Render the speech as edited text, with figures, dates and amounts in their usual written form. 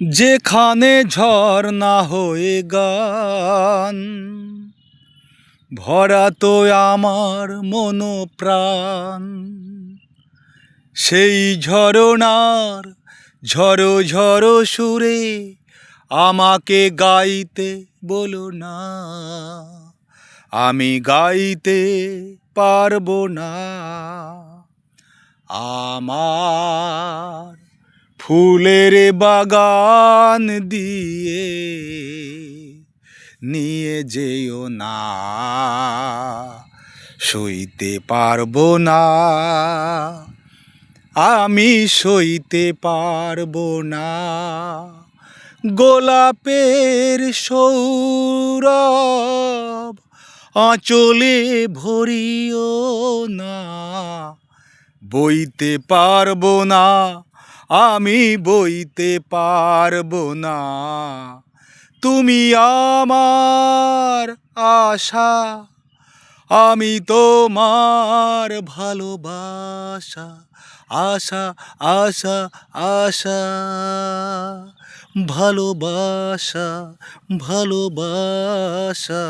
যেখানে ঝর্ণা হয়ে গান ভরা তো আমার মনোপ্রাণ, সেই ঝরনার ঝরো ঝরো সুরে আমাকে গাইতে বলো না, আমি গাইতে পারবো না। আমার ফুলের বাগান দিয়ে নিয়ে যেও না, সইতে পারবো না, আমি সইতে পারবো না। গোলাপের সৌরভ আঁচলে ভরিও না, বইতে পারবো না, আমি বইতে পারবো না। তুমি আমার আশা, আমি তোমার ভালোবাসা, আশা আশা আশা, ভালোবাসা ভালোবাসা।